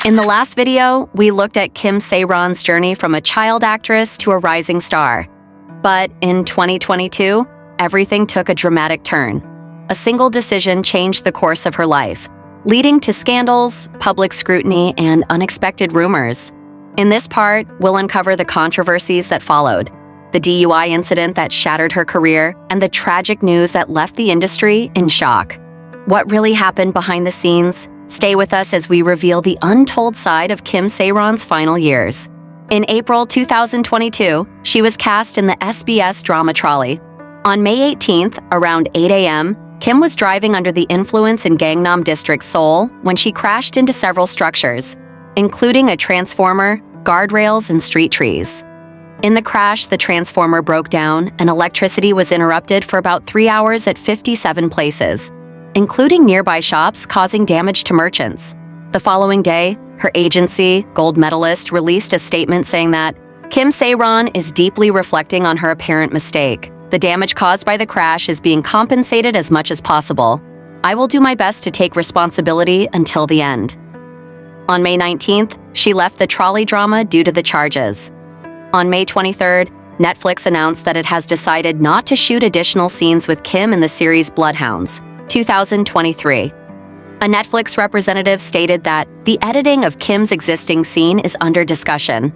In the last video, we looked at Kim Sae-ron's journey from a child actress to a rising star. But in 2022, everything took a dramatic turn. A single decision changed the course of her life, leading to scandals, public scrutiny, and unexpected rumors. In this part, we'll uncover the controversies that followed, the DUI incident that shattered her career, and the tragic news that left the industry in shock. What really happened behind the scenes? Stay with us as we reveal the untold side of Kim Sae-ron's final years. In April 2022, she was cast in the SBS drama Trolley. On May 18th, around 8 a.m., Kim was driving under the influence in Gangnam District, Seoul, when she crashed into several structures, including a transformer, guardrails, and street trees. In the crash, the transformer broke down and electricity was interrupted for about 3 hours at 57 places, including nearby shops, causing damage to merchants. The following day, her agency, Gold Medalist, released a statement saying that Kim Sae-ron is deeply reflecting on her apparent mistake. The damage caused by the crash is being compensated as much as possible. I will do my best to take responsibility until the end. On May 19th, she left the Trolley drama due to the charges. On May 23rd, Netflix announced that it has decided not to shoot additional scenes with Kim in the series Bloodhounds, 2023. A Netflix representative stated that the editing of Kim's existing scene is under discussion.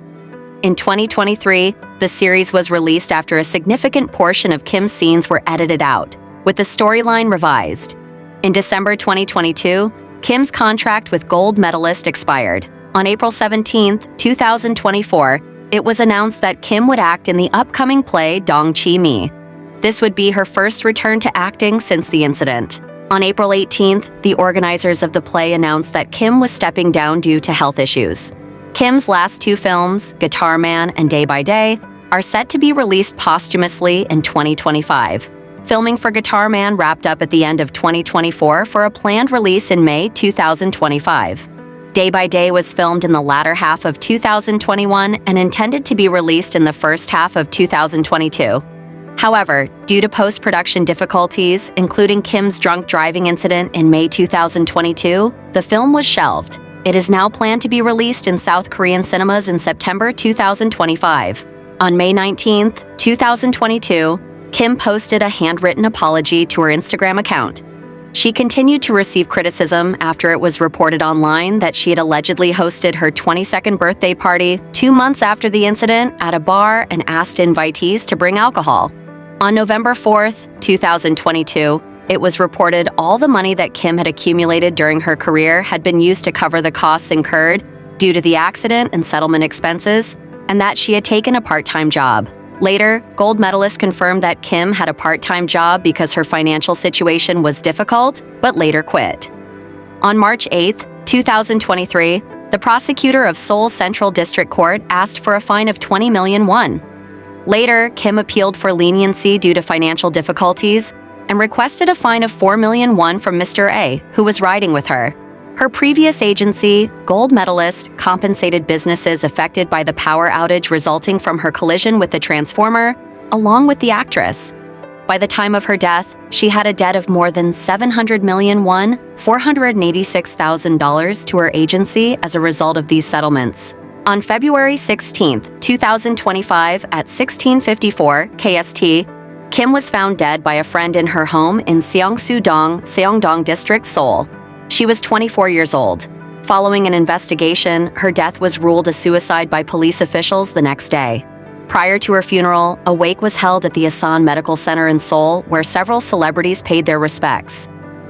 In 2023, the series was released after a significant portion of Kim's scenes were edited out, with the storyline revised. In December 2022, Kim's contract with Gold Medalist expired. On April 17, 2024, it was announced that Kim would act in the upcoming play Dong Chi Mi. This would be her first return to acting since the incident. On April 18th, the organizers of the play announced that Kim was stepping down due to health issues. Kim's last two films, Guitar Man and Day by Day, are set to be released posthumously in 2025. Filming for Guitar Man wrapped up at the end of 2024 for a planned release in May 2025. Day by Day was filmed in the latter half of 2021 and intended to be released in the first half of 2022. However, due to post-production difficulties, including Kim's drunk driving incident in May 2022, the film was shelved. It is now planned to be released in South Korean cinemas in September 2025. On May 19, 2022, Kim posted a handwritten apology to her Instagram account. She continued to receive criticism after it was reported online that she had allegedly hosted her 22nd birthday party 2 months after the incident at a bar and asked invitees to bring alcohol. On November 4, 2022, it was reported all the money that Kim had accumulated during her career had been used to cover the costs incurred due to the accident and settlement expenses, and that she had taken a part-time job. Later, Gold Medalist confirmed that Kim had a part-time job because her financial situation was difficult, but later quit. On March 8, 2023, the prosecutor of Seoul Central District Court asked for a fine of 20 million won. Later, Kim appealed for leniency due to financial difficulties and requested a fine of 4 million won from Mr. A, who was riding with her. Her previous agency, Gold Medalist, compensated businesses affected by the power outage resulting from her collision with the transformer, along with the actress. By the time of her death, she had a debt of more than 700 million won, $486,000 to her agency as a result of these settlements. On February 16, 2025, at 16:54 KST, Kim was found dead by a friend in her home in Seongsu-dong, Seongdong District, Seoul. She was 24 years old. Following an investigation, her death was ruled a suicide by police officials the next day. Prior to her funeral, a wake was held at the Asan Medical Center in Seoul, where several celebrities paid their respects.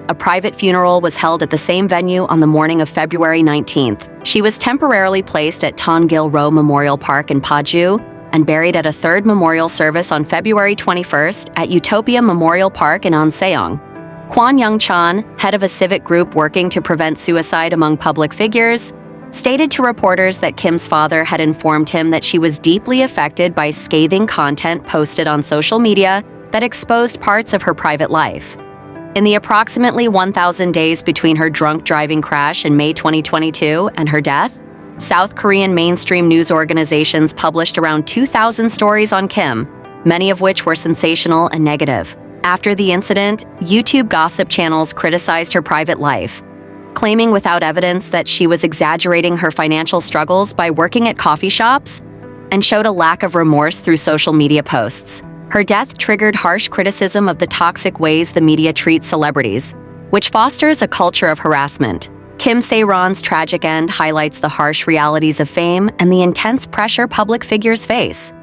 A private funeral was held at the same venue on the morning of February 19th. She was temporarily placed at Tongil-ro Memorial Park in Paju and buried at a third memorial service on February 21st at Utopia Memorial Park in Anseong. Kwon Young-chan, head of a civic group working to prevent suicide among public figures, stated to reporters that Kim's father had informed him that she was deeply affected by scathing content posted on social media that exposed parts of her private life. In the approximately 1,000 days between her drunk driving crash in May 2022 and her death, South Korean mainstream news organizations published around 2,000 stories on Kim, many of which were sensational and negative. After the incident, YouTube gossip channels criticized her private life. claiming without evidence that she was exaggerating her financial struggles by working at coffee shops, and showed a lack of remorse through social media posts. Her death triggered harsh criticism of the toxic ways the media treats celebrities, which fosters a culture of harassment. Kim Sae-ron's tragic end highlights the harsh realities of fame and the intense pressure public figures face.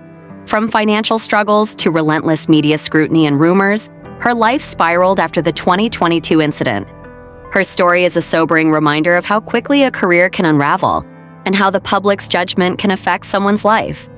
From financial struggles to relentless media scrutiny and rumors, her life spiraled after the 2022 incident. Her story is a sobering reminder of how quickly a career can unravel and how the public's judgment can affect someone's life.